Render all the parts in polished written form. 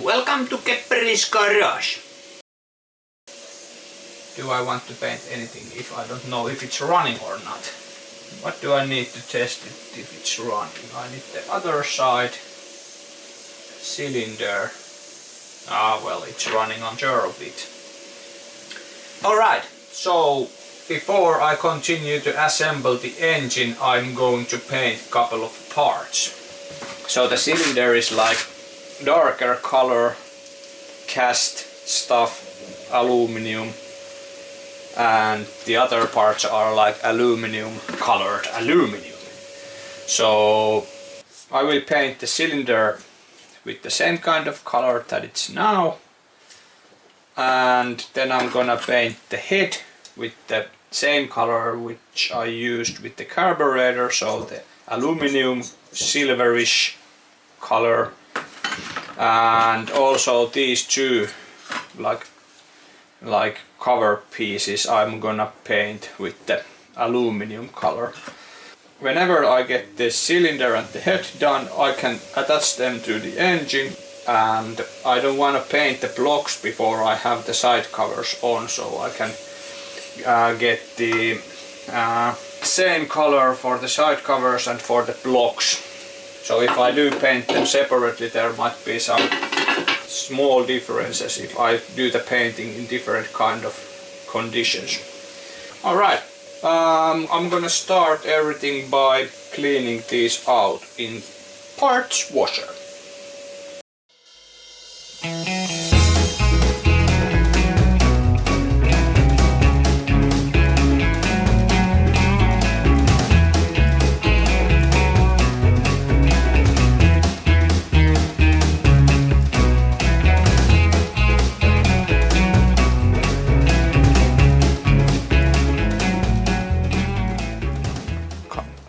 Welcome to Kepperi's garage. Do I want to paint anything if I don't know if it's running or not? What do I need to test it if it's running? I need the other side cylinder. Well, it's running on Terve. Alright, so before I continue to assemble the engine, I'm going to paint a couple of parts. So the cylinder is like darker color, cast stuff, aluminum, and the other parts are like aluminum, colored aluminum. So I will paint the cylinder with the same kind of color that it's now, and then I'm gonna paint the head with the same color which I used with the carburetor, so the aluminum silverish color, and also these two like cover pieces I'm gonna paint with the aluminum color. Whenever I get the cylinder and the head done, I can attach them to the engine, and I don't want to paint the blocks before I have the side covers on, so I can get the same color for the side covers and for the blocks. So if I do paint them separately, there might be some small differences if I do the painting in different kind of conditions. Alright, I'm gonna start everything by cleaning these out in parts washer.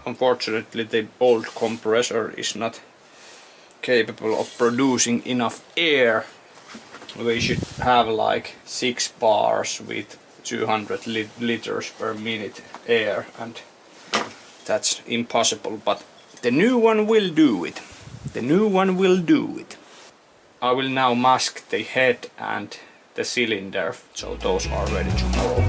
Unfortunately, the old compressor is not capable of producing enough air. We should have like 6 bars with 200 liters per minute air, and that's impossible, but the new one will do it. The new one will do it. I will now mask the head and the cylinder, so those are ready tomorrow.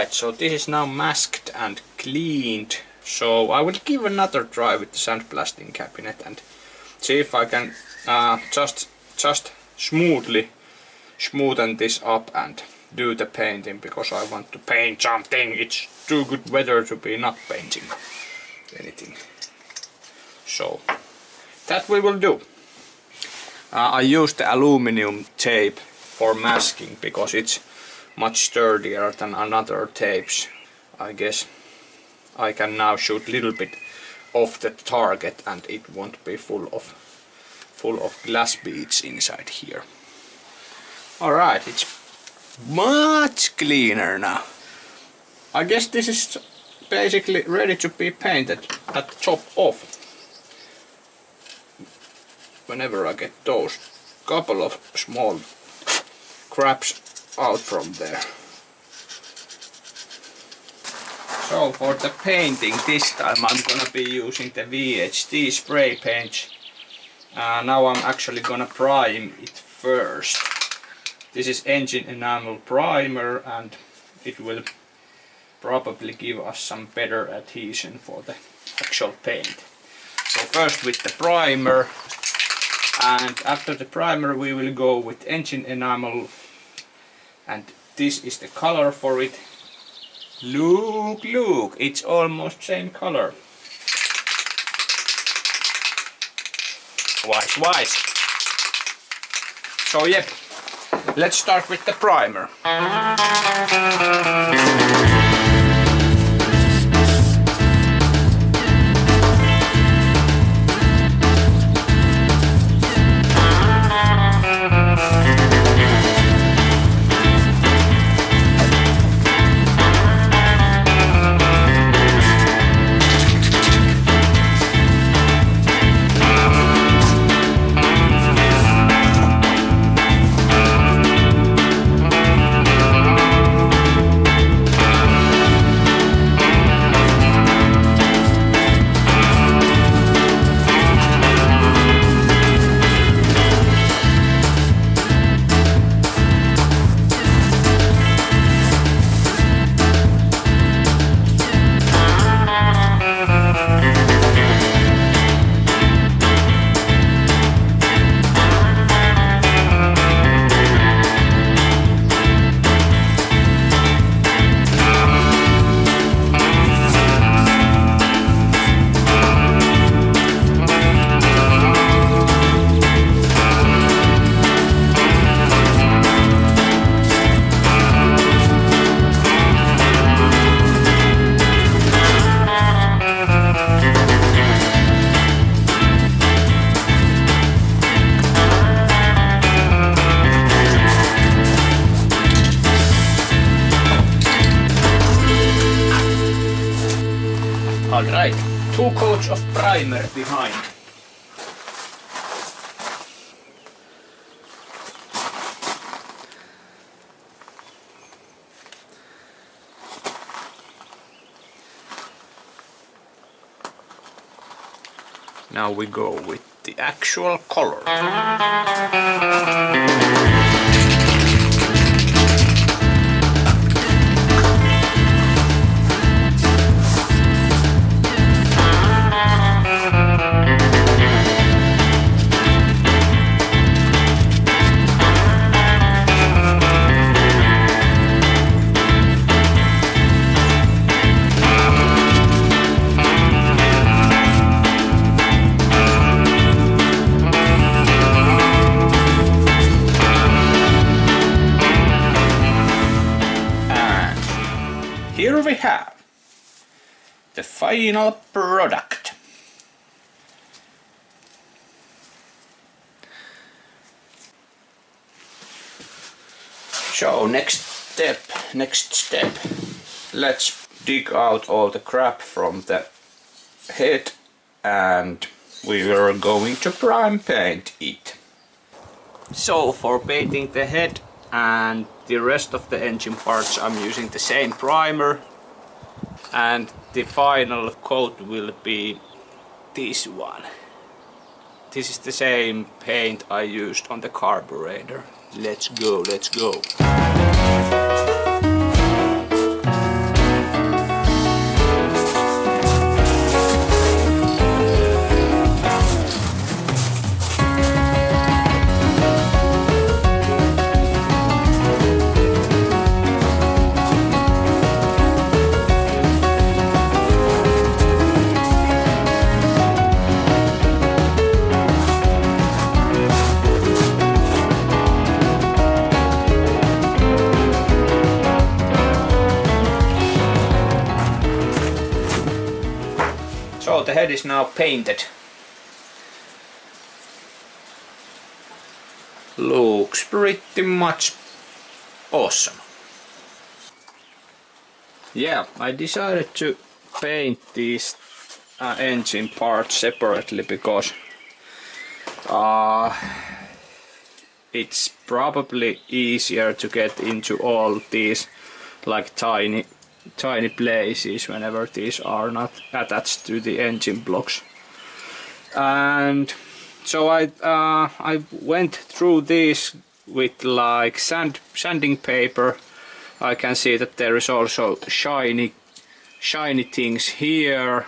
So this is now masked and cleaned, so I will give another try with the sandblasting cabinet and see if I can just smoothen this up and do the painting, because I want to paint something. It's too good weather to be not painting anything. So that we will do. I used the aluminum tape for masking because it's much sturdier than another tapes. I guess I can now shoot a little bit off the target and it won't be full of glass beads inside here. Alright, it's much cleaner now. I guess this is basically ready to be painted at the top off. Whenever I get those couple of small crabs out from there. So for the painting this time I'm gonna be using the VHT spray paint. Now I'm actually gonna prime it first. This is engine enamel primer and it will probably give us some better adhesion for the actual paint. So first with the primer, and after the primer we will go with engine enamel, and this is the color for it. Look, it's almost same color. Wise. So yep, let's start with the primer. Alright, 2 coats of primer behind. Now we go with the actual color. Here we have the final product. So next step, let's dig out all the crap from the head and we are going to prime paint it. So for painting the head and the rest of the engine parts I'm using the same primer, and the final coat will be this one. This is the same paint I used on the carburetor. Let's go. So the head is now painted. Looks pretty much awesome. Yeah, I decided to paint these engine parts separately because it's probably easier to get into all these like tiny places whenever these are not attached to the engine blocks. And so I went through these with like sanding paper. I can see that there is also shiny things here.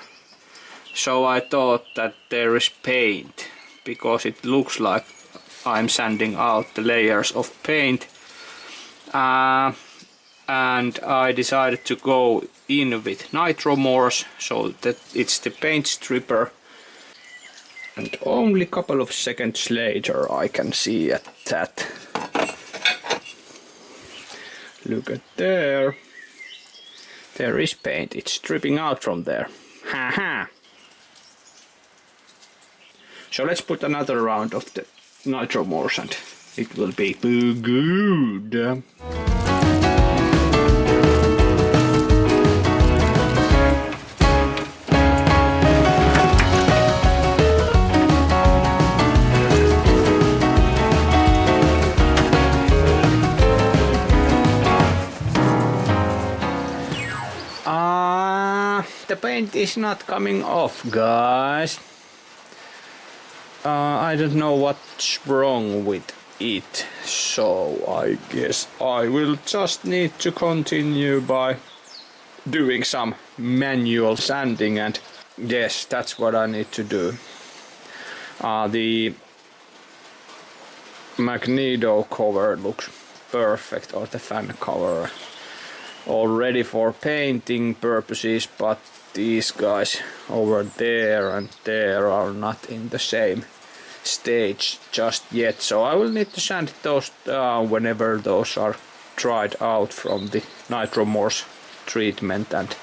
So I thought that there is paint because it looks like I'm sanding out the layers of paint. And I decided to go in with nitromorse so that it's the paint stripper. And only a couple of seconds later I can see that. Look at there. There is paint, it's dripping out from there. Haha. So let's put another round of the nitromorse and it will be good. The paint is not coming off, guys. I don't know what's wrong with it, so I guess I will just need to continue by doing some manual sanding, and yes, that's what I need to do. The Magneto cover looks perfect, or the fan cover, all ready for painting purposes, but these guys over there and there are not in the same stage just yet, so I will need to sand those whenever those are dried out from the nitromorse treatment, and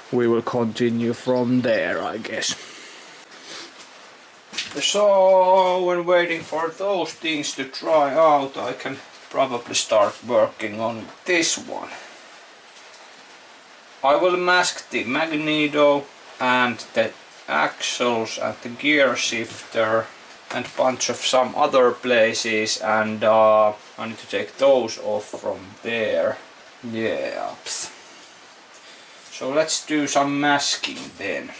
we will continue from there, I guess. So when waiting for those things to dry out, I can probably start working on this one. I will mask the Magneto and the axles and the gear shifter and bunch of some other places, and I need to take those off from there. Yeah. So let's do some masking then.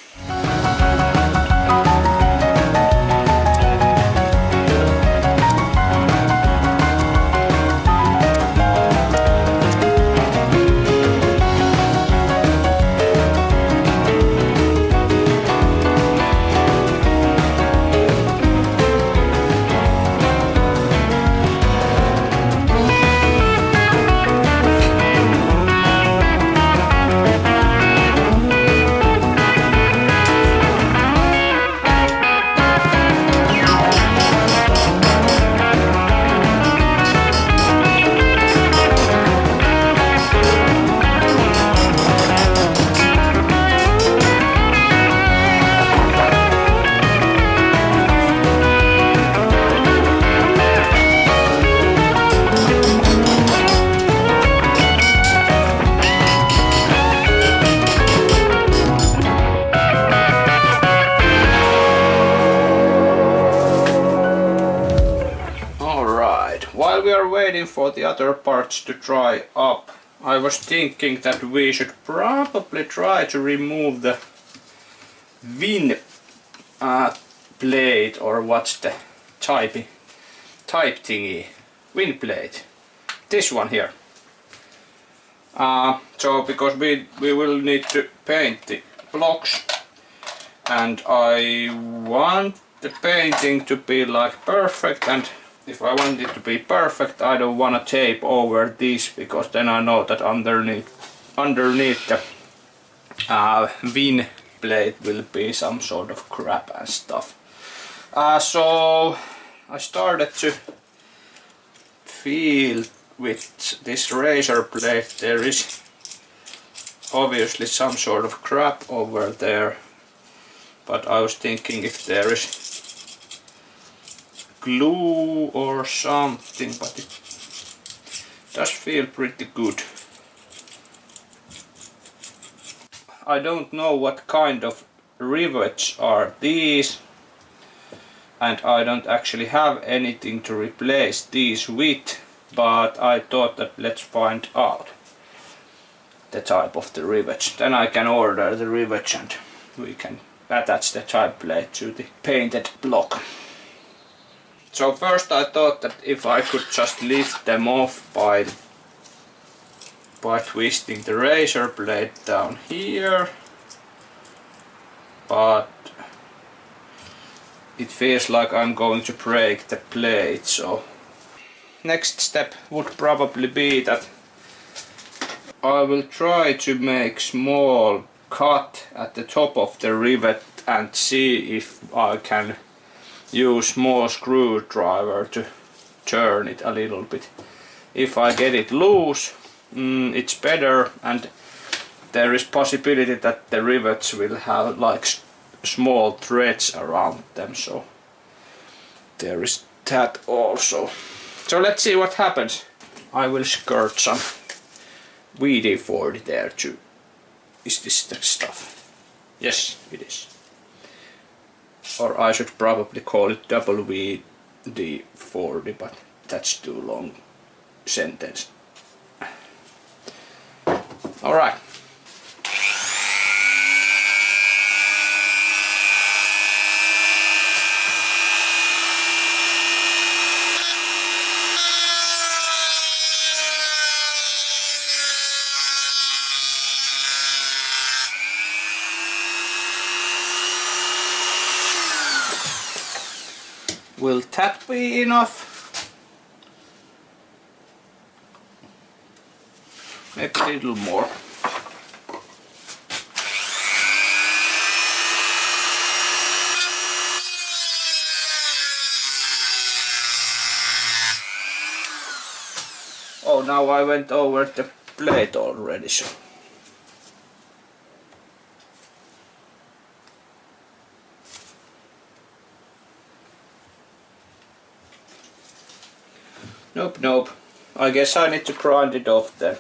While we are waiting for the other parts to dry up, I was thinking that we should probably try to remove the wing plate, or what's the type thingy, wing plate, this one here. So because we will need to paint the blocks, and I want the painting to be like perfect, and if I want it to be perfect, I don't want to tape over these, because then I know that underneath the wing plate will be some sort of crap and stuff. So I started to feel with this razor blade there is obviously some sort of crap over there, but I was thinking if there is glue or something, but it does feel pretty good. I don't know what kind of rivets are these, and I don't actually have anything to replace these with, but I thought that let's find out the type of the rivets. Then I can order the rivets and we can attach the type plate to the painted block. So first I thought that if I could just lift them off by twisting the razor blade down here, but it feels like I'm going to break the plate, so next step would probably be that I will try to make small cut at the top of the rivet and see if I can use small screwdriver to turn it a little bit. If I get it loose, it's better, and there is possibility that the rivets will have like small threads around them, so there is that also. So let's see what happens. I will skirt some WD-40 there too. Is this the stuff? Yes, it is. Or I should probably call it WD-40, but that's too long sentence. Alright. Will that be enough? Maybe a little more. Oh, now I went over the plate already, so. Nope. I guess I need to grind it off then.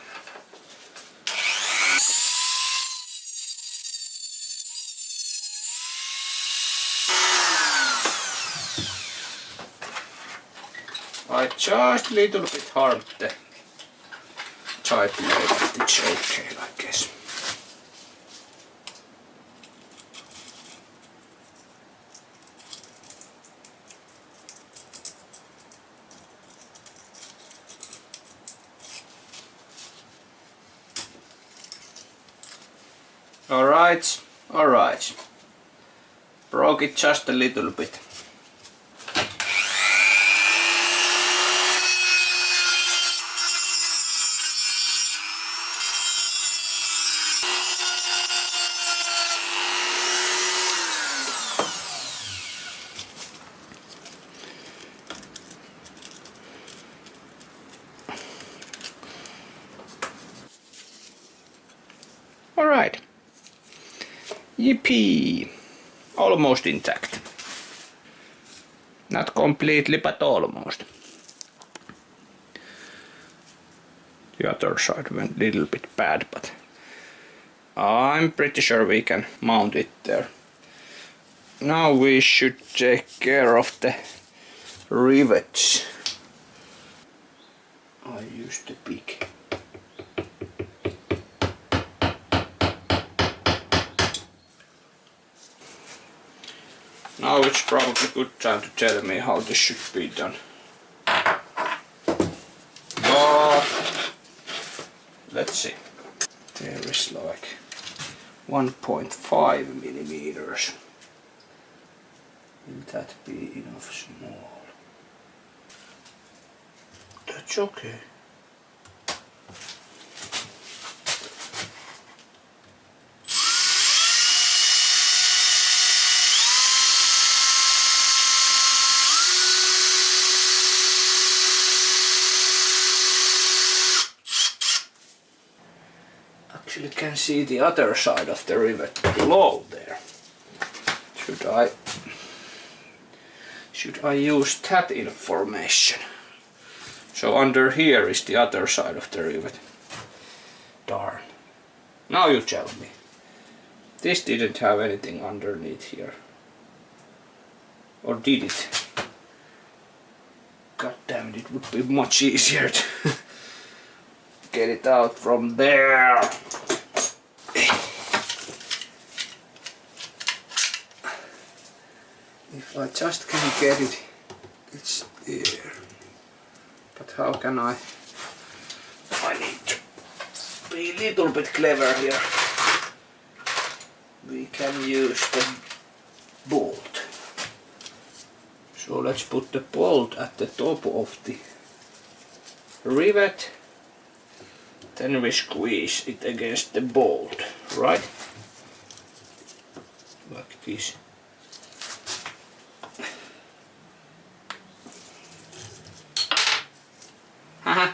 I just little bit hard the type made, but it's okay, I guess. Alright. Broke it just a little bit. Alright. Yippee! Almost intact. Not completely, but almost. The other side went a little bit bad, but I'm pretty sure we can mount it there. Now we should take care of the rivets. I used the pick. Now it's probably a good time to tell me how this should be done. But let's see. There is like 1.5 millimeters. Will that be enough small? That's okay. Actually can see the other side of the rivet below there. Should I use that information? So under here is the other side of the rivet. Darn. Now you tell me. This didn't have anything underneath here. Or did it? God damn it, it would be much easier to get it out from there. If I just can get it, it's there. But how can I need to be a little bit clever here. We can use the bolt. So let's put the bolt at the top of the rivet. Then we squeeze it against the bolt, right? Like this. Haha.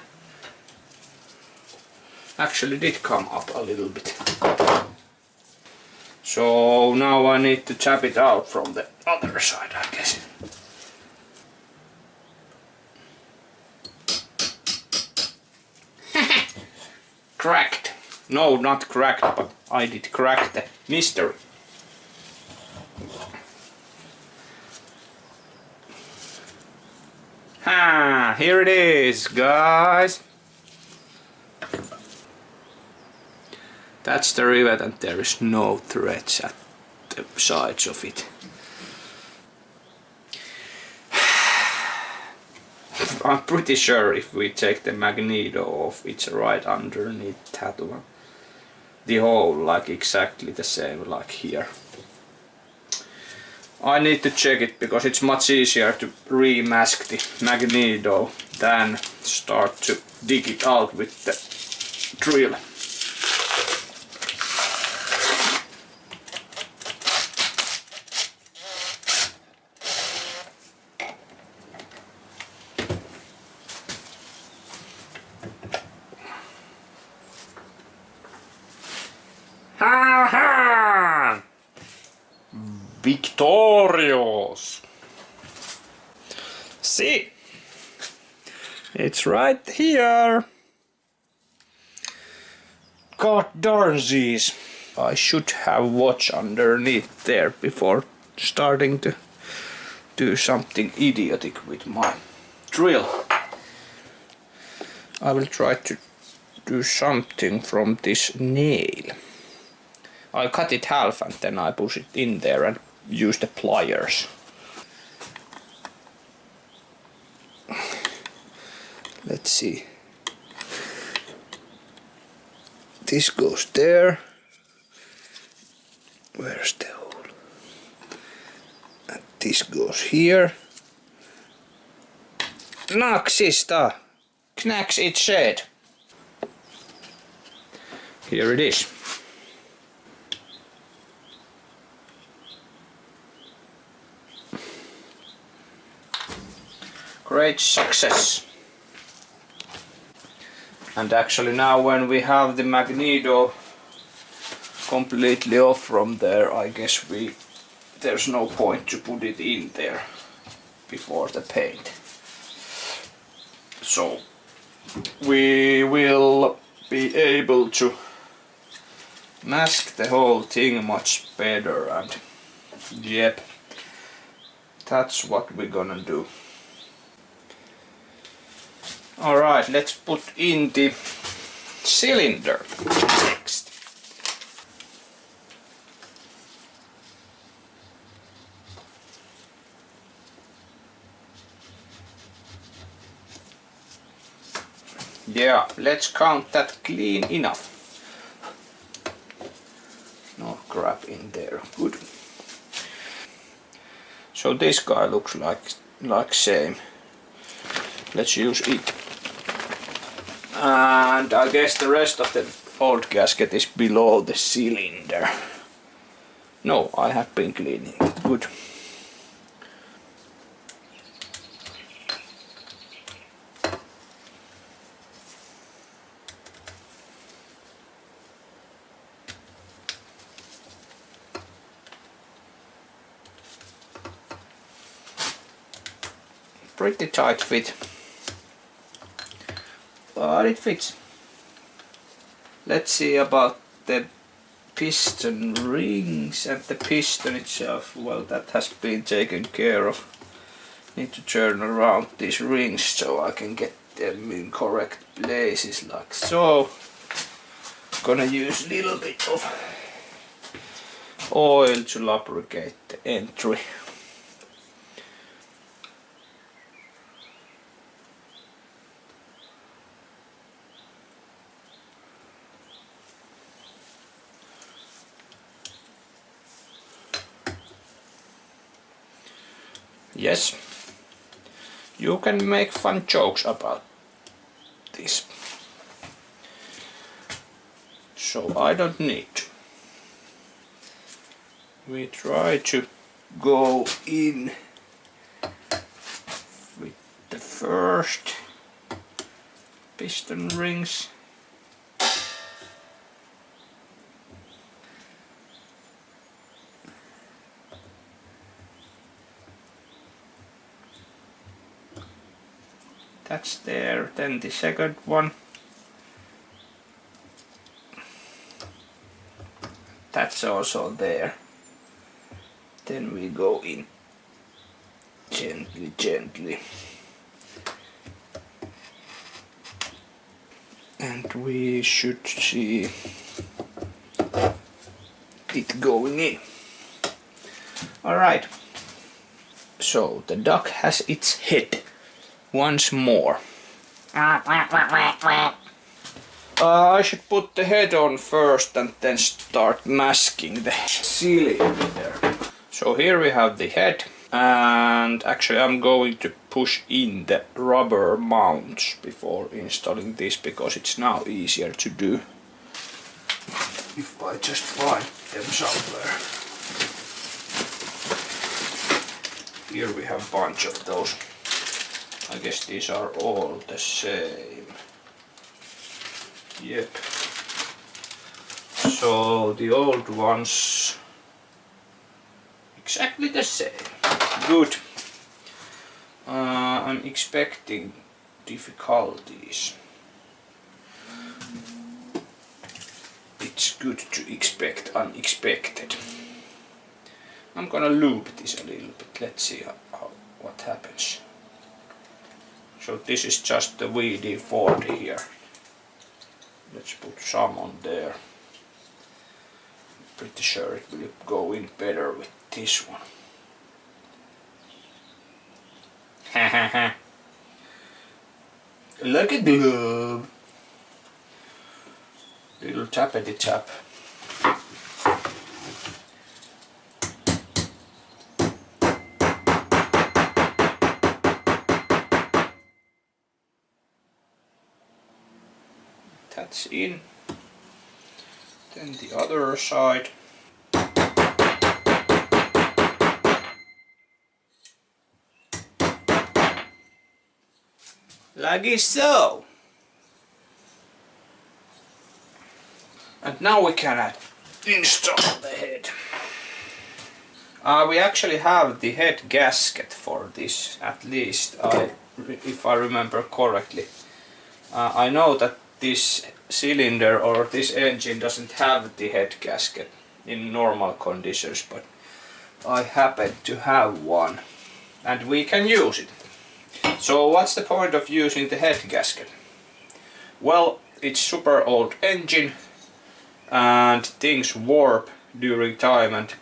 Actually did come up a little bit. So now I need to tap it out from the other side, I guess. Cracked. No, not cracked, but I did crack the mystery. Ha! Here it is, guys. That's the rivet and there is no threads at the sides of it. I'm pretty sure if we take the Magneto off, it's right underneath that one. The hole, like exactly the same like here. I need to check it because it's much easier to remask the Magneto than start to dig it out with the drill. Ha ha! Victorious! See? It's right here. God darn these. I should have watch underneath there before starting to do something idiotic with my drill. I will try to do something from this nail. I cut it half and then I push it in there and use the pliers. Let's see. This goes there. Where's the hole? And this goes here. Naksista! Knacks it shed. Here it is. Great success. And actually now when we have the Magneto completely off from there, I guess there's no point to put it in there before the paint. So we will be able to mask the whole thing much better, and yep, that's what we're gonna do. Alright, let's put in the cylinder next. Yeah, let's count that clean enough. No crap in there. Good. So this guy looks like same. Let's use it. And I guess the rest of the old gasket is below the cylinder. No, I have been cleaning it. Good. Pretty tight fit, but it fits. Let's see about the piston rings and the piston itself, well, that has been taken care of. Need to turn around these rings so I can get them in correct places like so. Gonna use a little bit of oil to lubricate the entry. Yes, you can make fun jokes about this. So I don't need to. We try to go in with the first piston rings. That's there, then the second one. That's also there. Then we go in gently, gently. And we should see it going in. Alright. So the duck has its head once more. I should put the head on first and then start masking the cylinder. So here we have the head, and actually I'm going to push in the rubber mounts before installing this because it's now easier to do if I just find them somewhere. Here we have a bunch of those. I guess these are all the same. Yep. So the old ones exactly the same. Good. I'm expecting difficulties. It's good to expect unexpected. I'm gonna loop this a little bit. Let's see what happens. So this is just the VD40 here. Let's put some on there. Pretty sure it will go in better with this one. Like a glove. Little tappity tap. That's in. Then the other side. Like so. And now we can install the head. We actually have the head gasket for this, at least if I remember correctly. I know that this cylinder or this engine doesn't have the head gasket in normal conditions, but I happen to have one and we can use it. So what's the point of using the head gasket? Well, it's super old engine and things warp during time and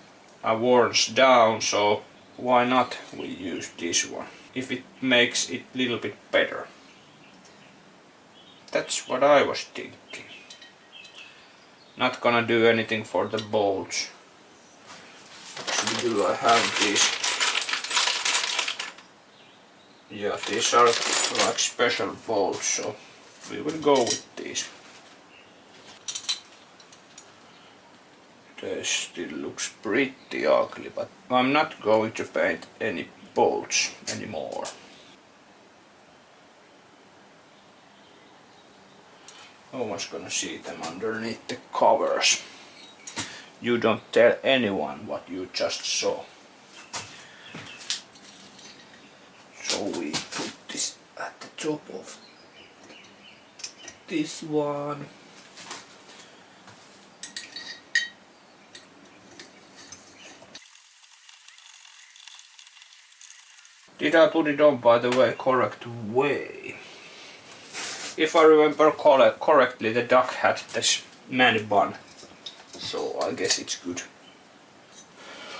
wears down, so why not we use this one if it makes it a little bit better. That's what I was thinking. Not gonna do anything for the bolts. Actually, do I have these? Yeah, these are like special bolts, so we will go with these. This still looks pretty ugly, but I'm not going to paint any bolts anymore. No one's gonna see them underneath the covers. You don't tell anyone what you just saw. So we put this at the top of this one. Did I put it on, by the way, correct way? If I remember correctly, the duck had this man bun, so I guess it's good.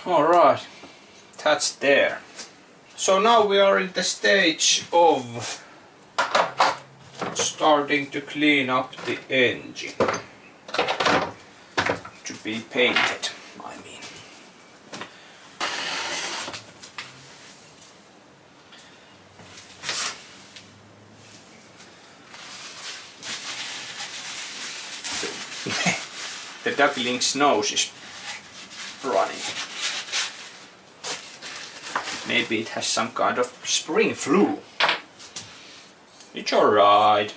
Alright, that's there. So now we are in the stage of starting to clean up the engine. To be painted, I mean. The duckling's nose is running. Maybe it has some kind of spring flu. It's alright.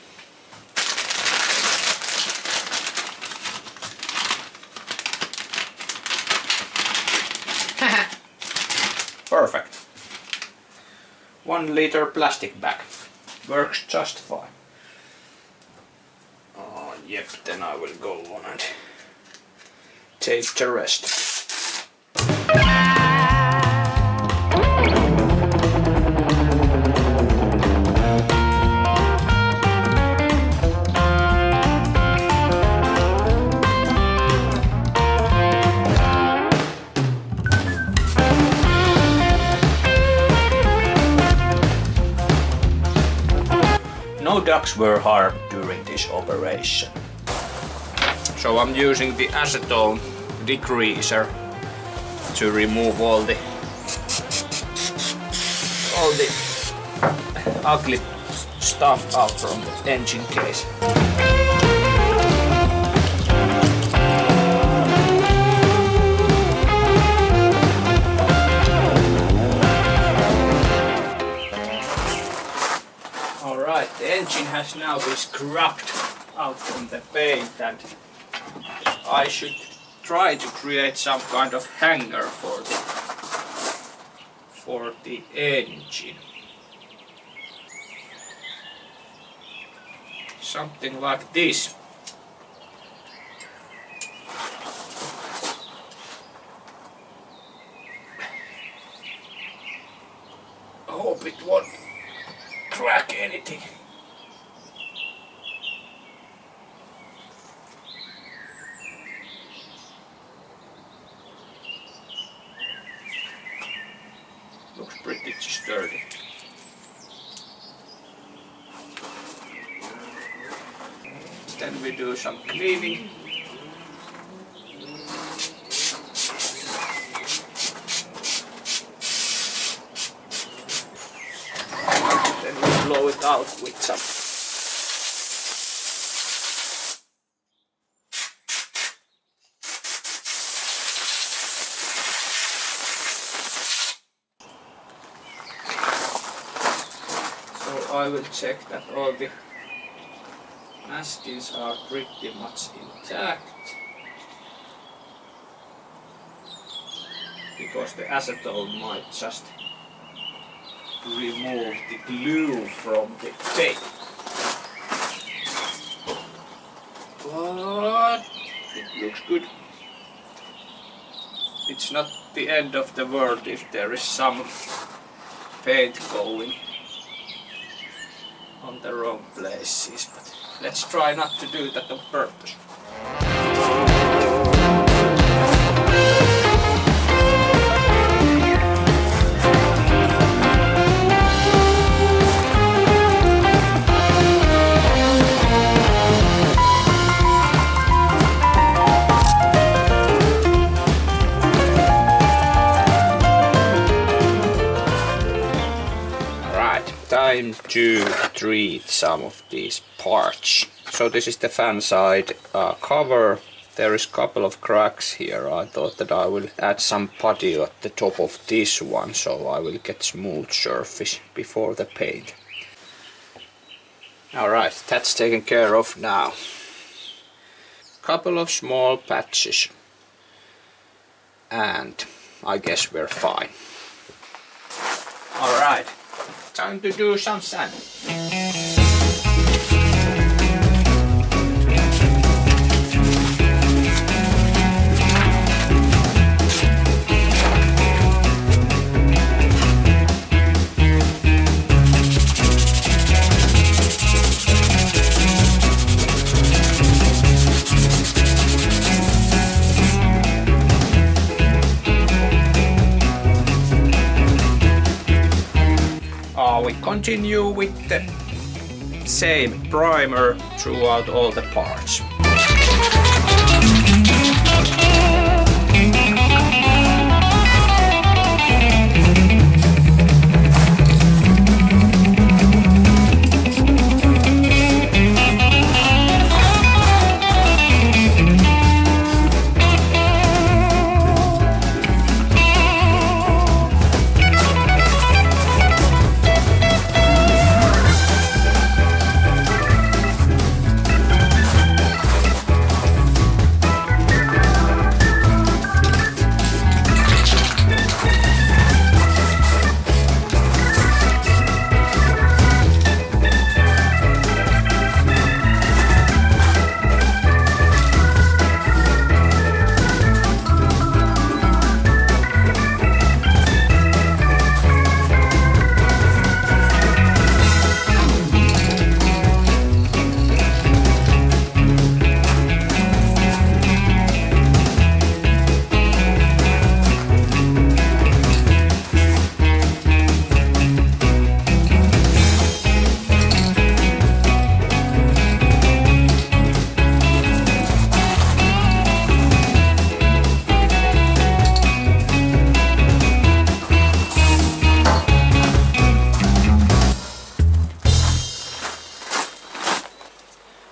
Perfect. 1 liter plastic bag. Works just fine. Oh, yep, then I will go on and take the rest. No ducks were harmed during this operation. So I'm using the acetone degreaser to remove all the ugly stuff out from the engine case. Alright, the engine has now been scrubbed out from the paint, and I should try to create some kind of hanger for the engine. Something like this. I hope it won't crack anything. Looks pretty sturdy. Then we do some cleaning. Then we blow it out with some I will check that all the maskings are pretty much intact, because the acetone might just remove the glue from the tape. But it looks good. It's not the end of the world if there is some paint going on the wrong places, but let's try not to do that on purpose. Time to treat some of these parts. So this is the fan side cover. There is a couple of cracks here. I thought that I will add some putty at the top of this one, so I will get smooth surface before the paint. Alright, that's taken care of now. Couple of small patches, and I guess we're fine. Alright. Time to do some sanding. continue with the same primer throughout all the parts.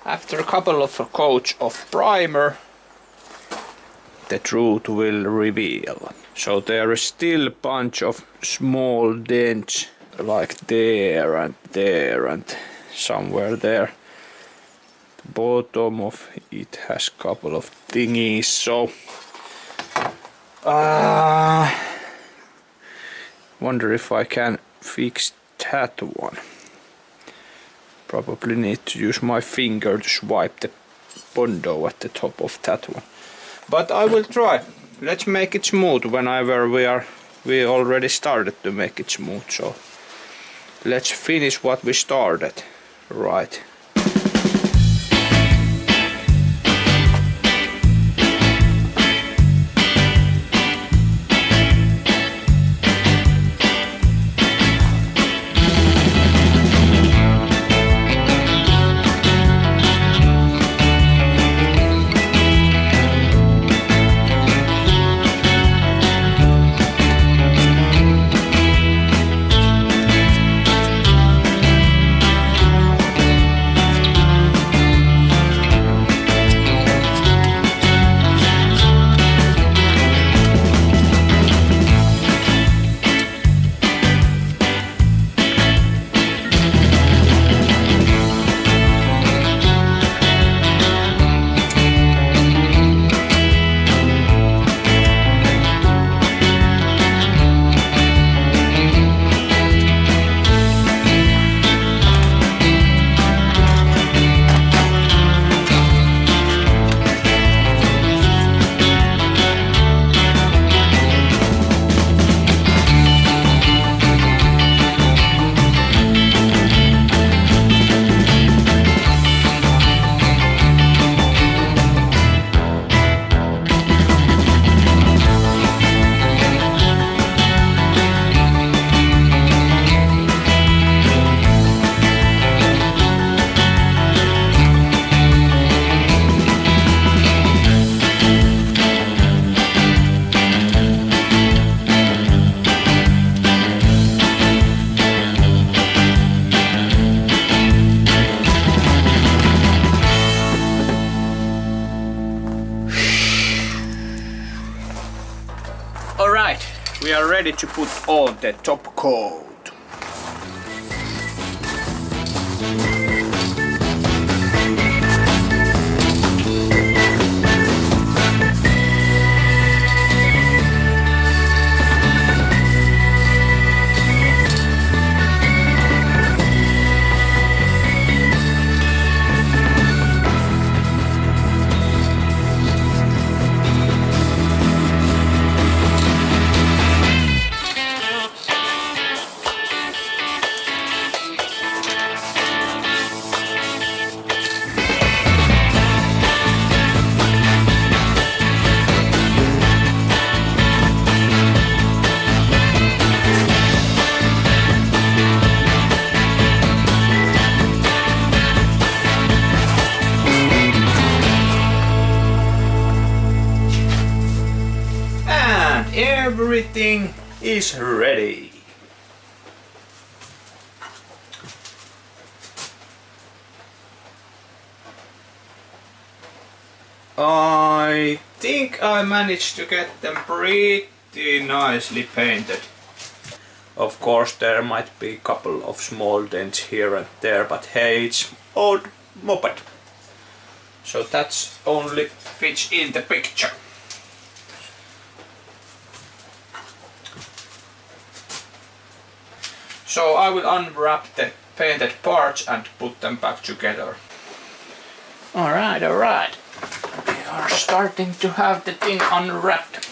After a couple of coats of primer, the truth will reveal. So there is still a bunch of small dents like there and somewhere there. The bottom of it has a couple of thingies, so wonder if I can fix that one. Probably need to use my finger to swipe the bondo at the top of that one. But I will try. Let's make it smooth whenever we already started to make it smooth. So let's finish what we started. Right. Alright, we are ready to put on the top coat. everything is ready. I think I managed to get them pretty nicely painted. Of course there might be a couple of small dents here and there, but hey, it's old moped. So that's only fits in the picture. So I will unwrap the painted parts and put them back together. Alright. We are starting to have the thing unwrapped.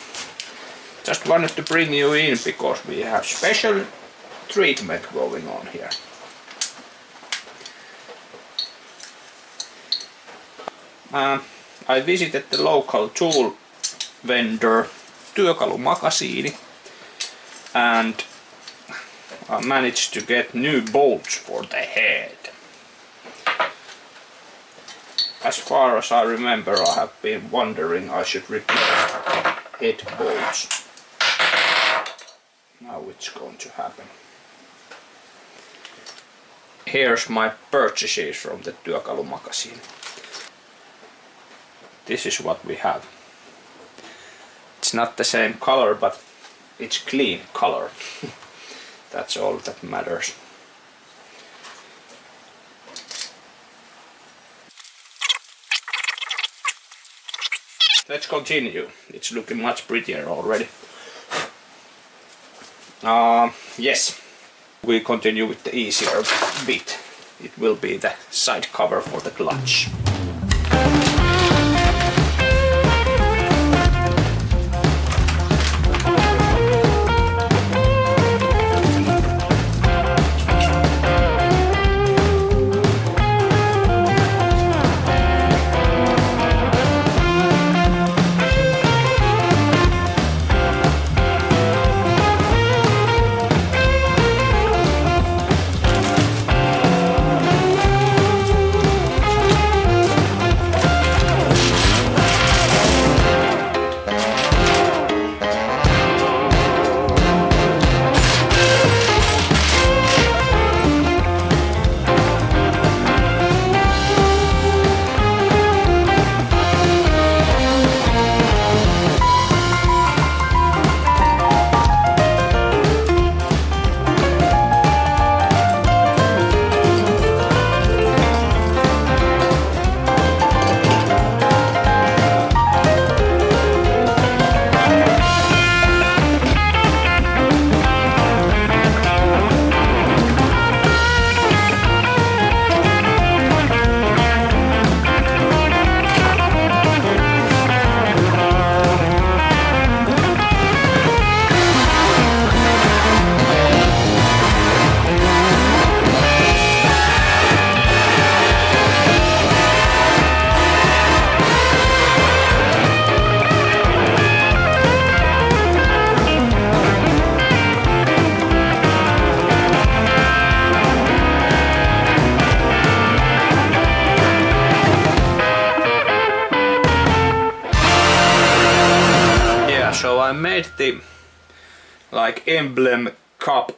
Just wanted to bring you in because we have special treatment going on here. I visited the local tool vendor Työkalumagasiini and I managed to get new bolts for the head. As far as I remember, I have been wondering I should replace head bolts. Now it's going to happen. Here's my purchases from the Työkalumagasiini. This is what we have. It's not the same color, but it's clean color. That's all that matters. Let's continue. It's looking much prettier already. Yes, we continue with the easier bit. It will be the side cover for the clutch. So I made the emblem cup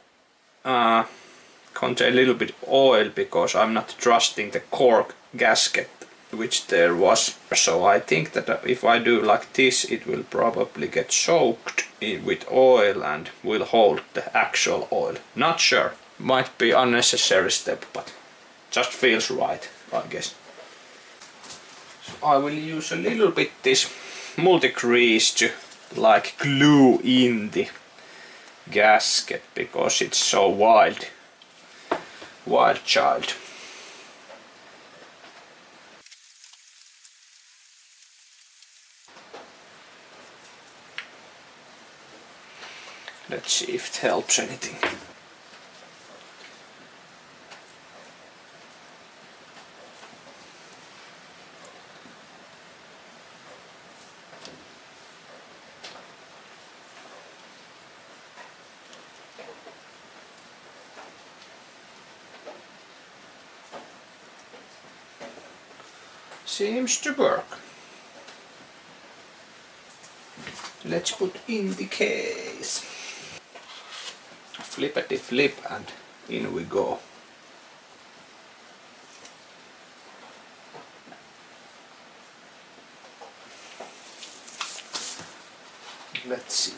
contain a little bit oil because I'm not trusting the cork gasket which there was. So I think that if I do like this, it will probably get soaked with oil and will hold the actual oil. Not sure. Might be unnecessary step, but just feels right, I guess. So I will use a little bit this multi-grease to glue in the gasket because it's so wild child. Let's see if it helps anything. Seems to work. let's put in the case. Flippity flip and in we go. Let's see.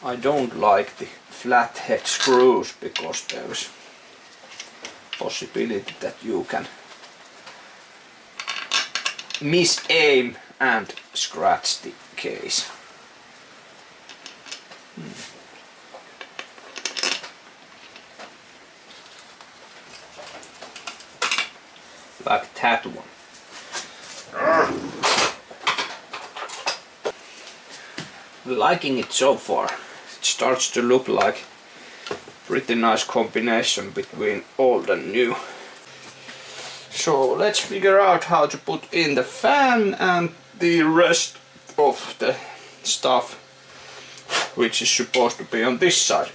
I don't like the flat head screws because there is possibility that you can misaim and scratch the case. Like that one. Liking it so far. It starts to look like pretty nice combination between old and new. So let's figure out how to put in the fan and the rest of the stuff which is supposed to be on this side.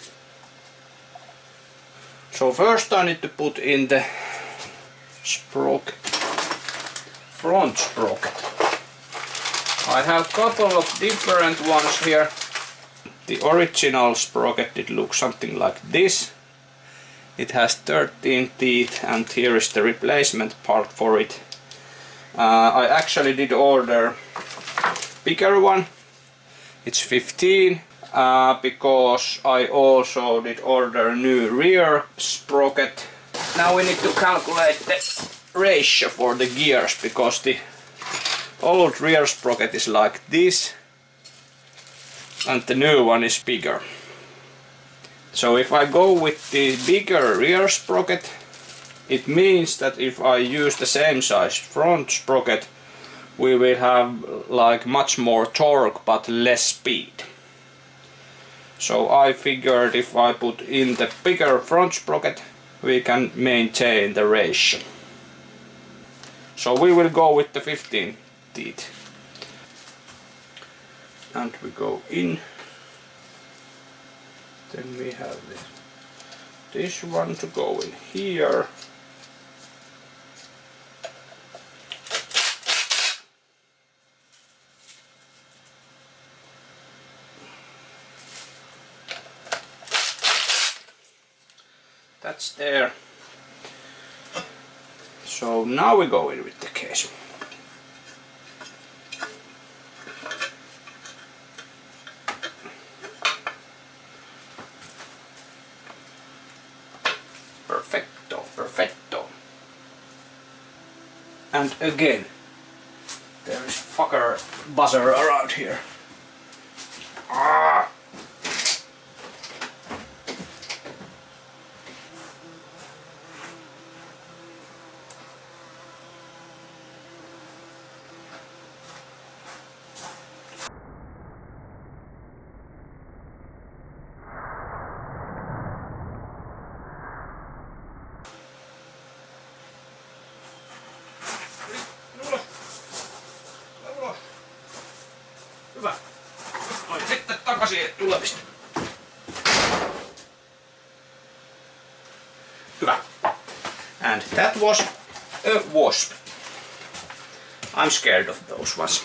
So first I need to put in the sprocket, front sprocket. I have a couple of different ones here. The original sprocket did look something like this. It has 13 teeth and here is the replacement part for it. I actually did order bigger one. It's 15 because I also did order a new rear sprocket. Now we need to calculate the ratio for the gears because the old rear sprocket is like this and the new one is bigger. So if I go with the bigger rear sprocket, it means that if I use the same size front sprocket, we will have like much more torque but less speed. So I figured if I put in the bigger front sprocket, we can maintain the ratio. So we will go with the 15 teeth. And we go in. Then we have this one to go in here. That's there. So now we go in with the case. Perfecto. And again, there is fucker buzzer around here. Ah. Hyvä. Noin sitten takaisin tulemista. Hyvä. And that was a wasp. I'm scared of those ones.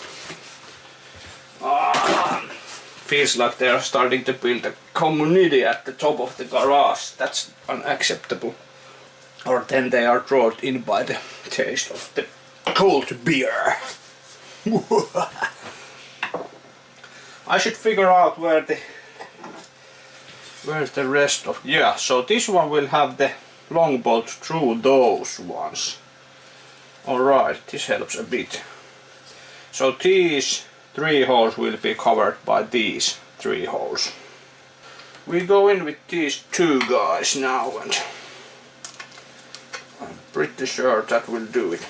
Feels like they are starting to build a community at the top of the garage. That's unacceptable. Or then they are drawn in by the taste of the cold beer. I should figure out where's the rest of... Yeah, so this one will have the long bolt through those ones. Alright, this helps a bit. So these 3 holes will be covered by these 3 holes. We go in with these 2 guys now and I'm pretty sure that will do it.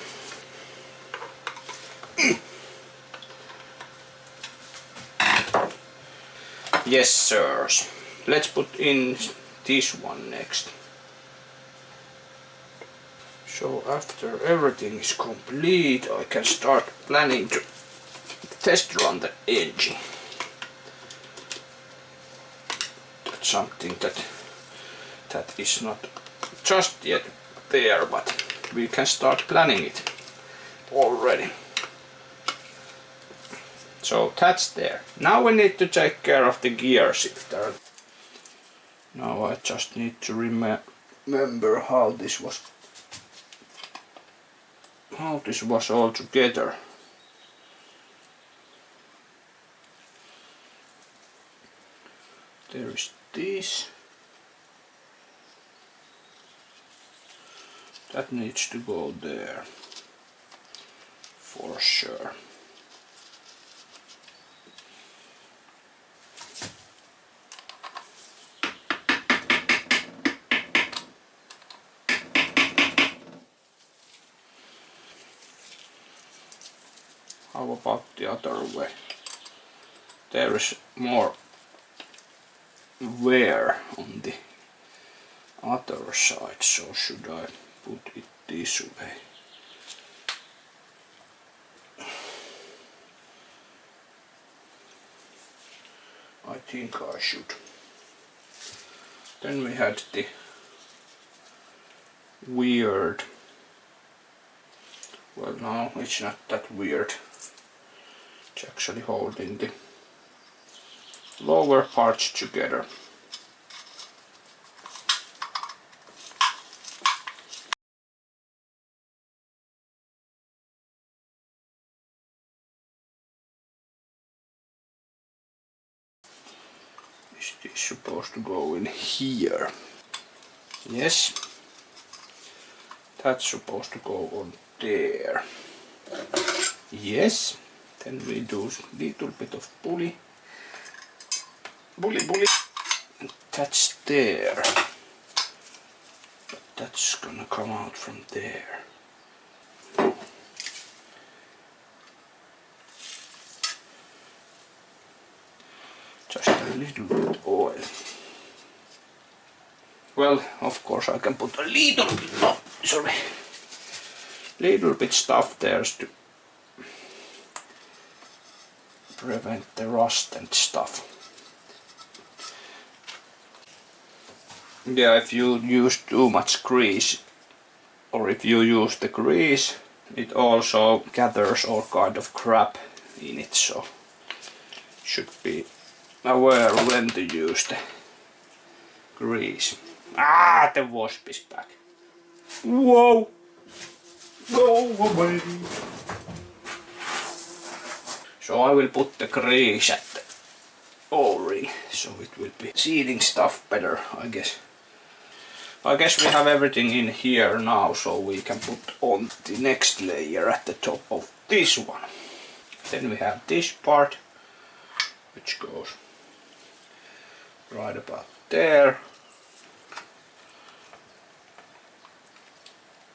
Yes, sirs. Let's put in this one next. So after everything is complete, I can start planning to test run the engine. That's something that is not just yet there, but we can start planning it already. So that's there. Now we need to take care of the gear shifter. Now I just need to remember how this was all together. There is this. That needs to go there for sure. How about the other way? There is more wear on the other side, so should I put it this way? I think I should. Then we had the weird, well no, it's not that weird. It's actually holding the lower parts together. Is this supposed to go in here? Yes. That's supposed to go on there. Yes. Then we do a little bit of pulley. And that's there. But that's gonna come out from there. Just a little bit oil. Well, of course I can put a little bit stuff there to prevent the rust and stuff. Yeah, if you use too much grease, or if you use the grease, it also gathers all kind of crap in it, so should be aware when to use the grease. Ah, the wasp is back. Whoa! Go away! So I will put the grease at the O-ring, so it will be sealing stuff better, I guess. I guess we have everything in here now, so we can put on the next layer at the top of this one. Then we have this part, which goes right about there.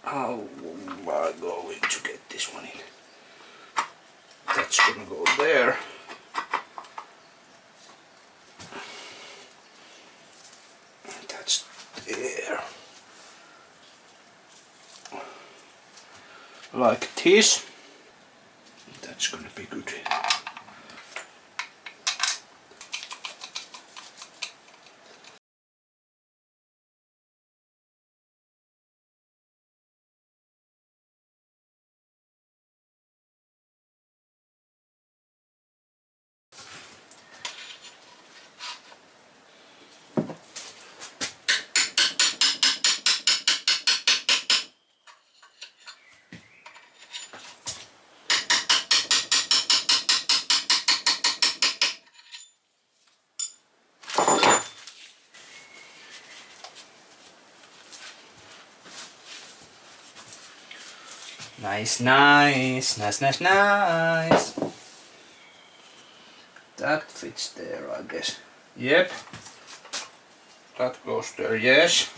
How am I going to get this one in? That's gonna go there. That's there. Like this. That's gonna be good. Nice, nice, nice, nice, nice. That fits there, I guess. Yep. That goes there, yes.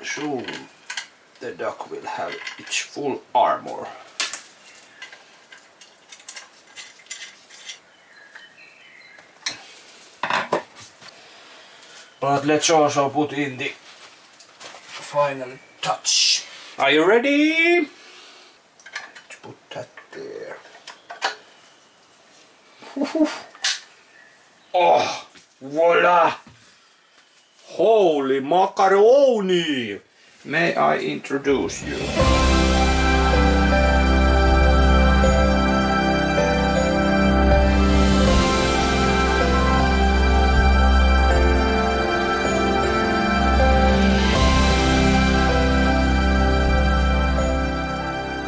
Soon the duck will have its full armor. But let's also put in the final touch. Are you ready? Let's put that there. Oh, voila! Holy macaroni! May I introduce you?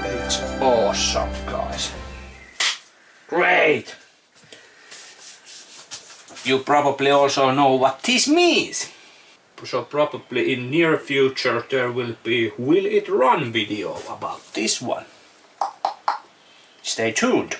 It's awesome, guys. Great! You probably also know what this means. So probably in near future there will be Will It Run video about this one. Stay tuned.